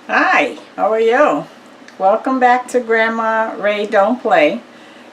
Hi, how are you? Welcome back to Grandma Ray Don't Play.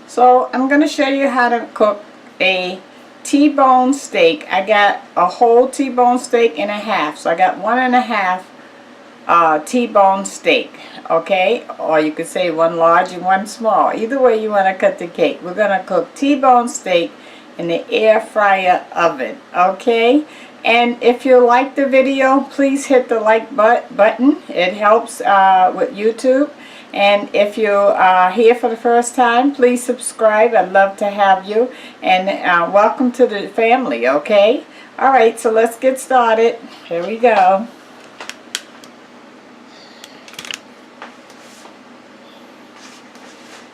So I'm going to show you how to cook a T-bone steak. I got a whole T-bone steak and a half. So I got 1.5 T-bone steak. Okay, or you could say one large and one small. Either way you want to cut the cake. We're going to cook T-bone steak in the air fryer oven. Okay. And if you like the video, please hit the like button. It helps with YouTube. And if you are here for the first time, please subscribe. I'd love to have you. And welcome to the family, okay? Alright, so let's get started. Here we go.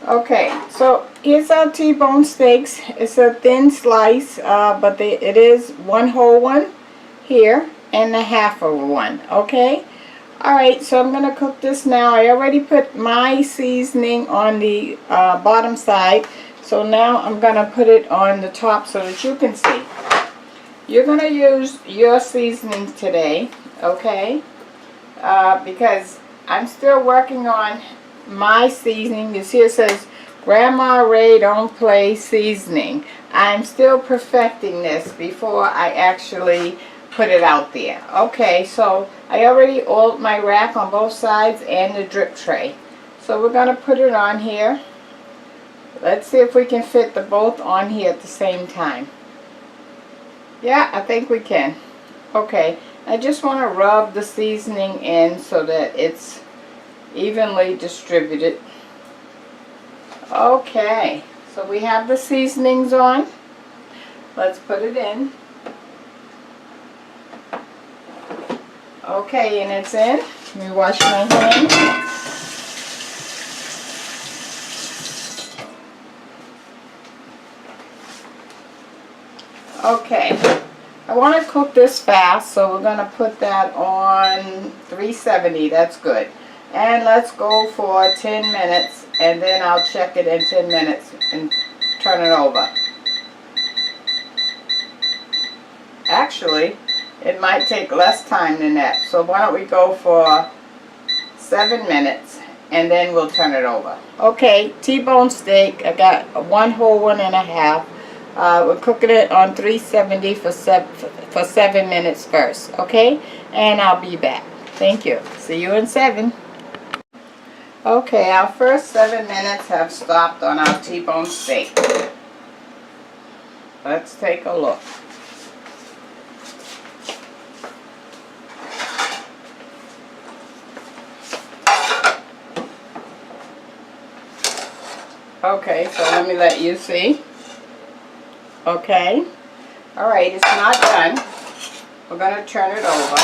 Okay, so here's our T-bone steaks. It's a thin slice, but it is one whole one here and a half of one. Okay, alright, so I'm gonna cook this now. I already put my seasoning on the bottom side, so now I'm gonna put it on the top so that you can see. You're gonna use your seasonings today, okay, because I'm still working on my seasoning. This here says Grandma Ray Don't Play seasoning. I'm still perfecting this before I actually put it out there. Okay, so I already oiled my rack on both sides and the drip tray. So we're going to put it on here. Let's see if we can fit the both on here at the same time. Yeah, I think we can. Okay, I just want to rub the seasoning in so that it's evenly distributed. Okay, so we have the seasonings on. Let's put it in. Okay, and it's in. Let me wash my hands. Okay, I want to cook this fast, so we're going to put that on 370. That's good. And let's go for 10 minutes, and then I'll check it in 10 minutes and turn it over. Actually, it might take less time than that. So why don't we go for 7 minutes, and then we'll turn it over. Okay, T-bone steak. I got one whole 1.5. We're cooking it on 370 for 7 minutes first. Okay, and I'll be back. Thank you. See you in 7. Okay, our first 7 minutes have stopped on our T-bone steak. Let's take a look. Okay, so let me let you see. Okay. Alright, it's not done. We're going to turn it over.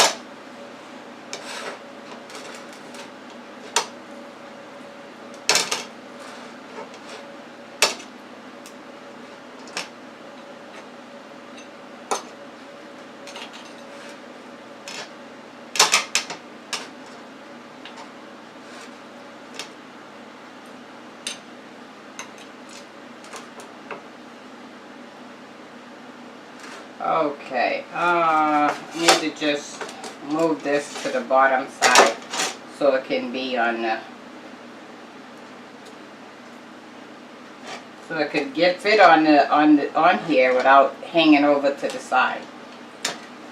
Okay, I need to just move this to the bottom side so it can be on the, so it could fit on here without hanging over to the side.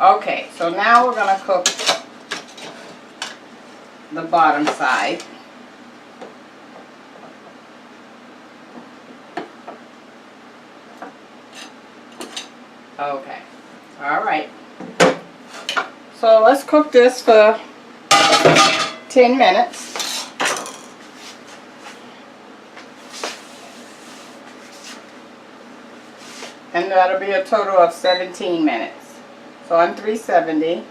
Okay, so now we're gonna cook the bottom side. Okay, alright. So let's cook this for 10 minutes. And that'll be a total of 17 minutes. So on 370, let's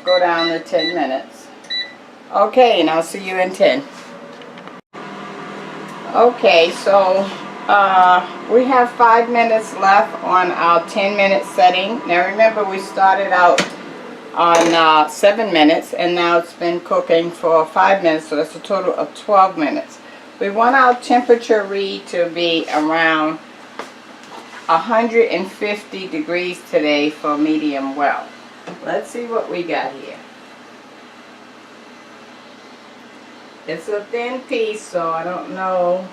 go down to 10 minutes. Okay, and I'll see you in 10. Okay, so we have 5 minutes left on our 10-minute setting. Now remember, we started out on 7 minutes, and now it's been cooking for 5 minutes, so that's a total of 12 minutes. We want our temperature read to be around 150 degrees today for medium well. Let's see what we got here. It's a thin piece, so I don't know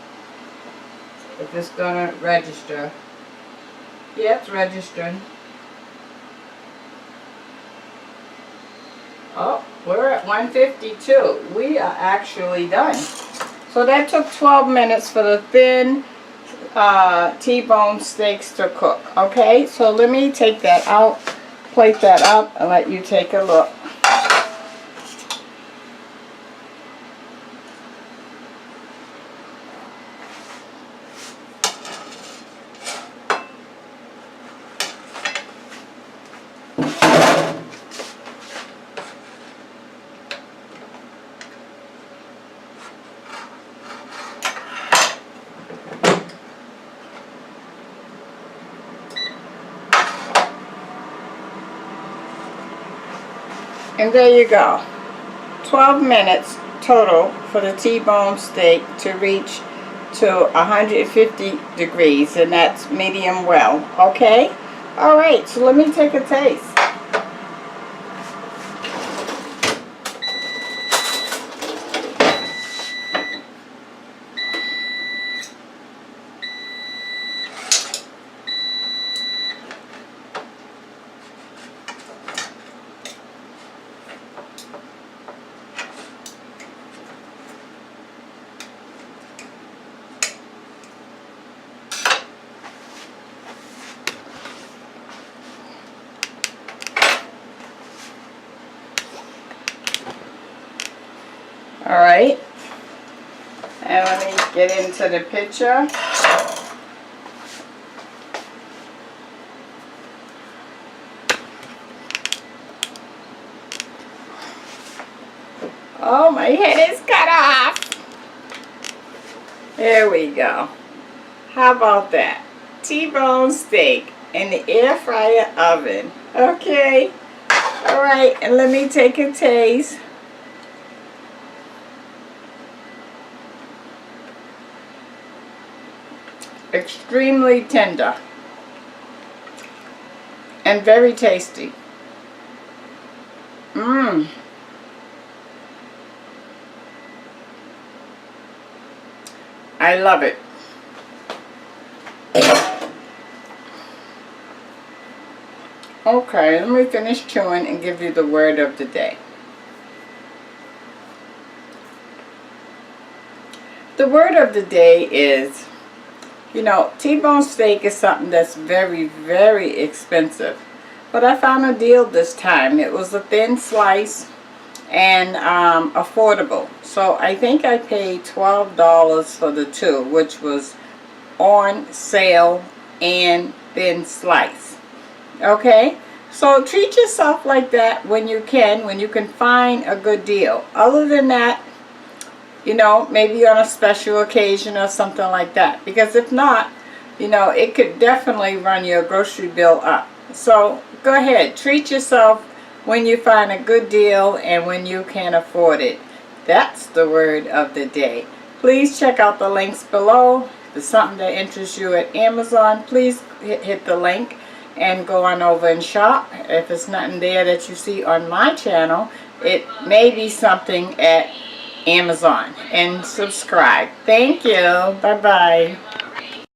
if it's gonna register. Yeah, it's registering. Oh, we're at 152. We are actually done. So that took 12 minutes for the thin T-bone steaks to cook. Okay, so let me take that out, plate that up, and let you take a look. And there you go. 12 minutes total for the T-bone steak to reach to 150 degrees, and that's medium well. Okay? Alright, so let me take a taste. Alright, and let me get into the picture. Oh, my head is cut off. There we go. How about that? T-bone steak in the air fryer oven. Okay. Alright, and let me take a taste. Extremely tender and very tasty. Mmm. I love it. Okay, let me finish chewing and give you the word of the day. The word of the day is, you know, T-bone steak is something that's very, very expensive. But I found a deal this time. It was a thin slice and affordable. So I think I paid $12 for the two, which was on sale and thin slice. Okay? So treat yourself like that when you can find a good deal. Other than that, you know, maybe on a special occasion or something like that. Because if not, you know, it could definitely run your grocery bill up. So go ahead, treat yourself when you find a good deal and when you can afford it. That's the word of the day. Please check out the links below. If there's something that interests you at Amazon, please hit the link and go on over and shop. If it's nothing there that you see on my channel, it may be something at Amazon, and subscribe. Thank you. Bye-bye.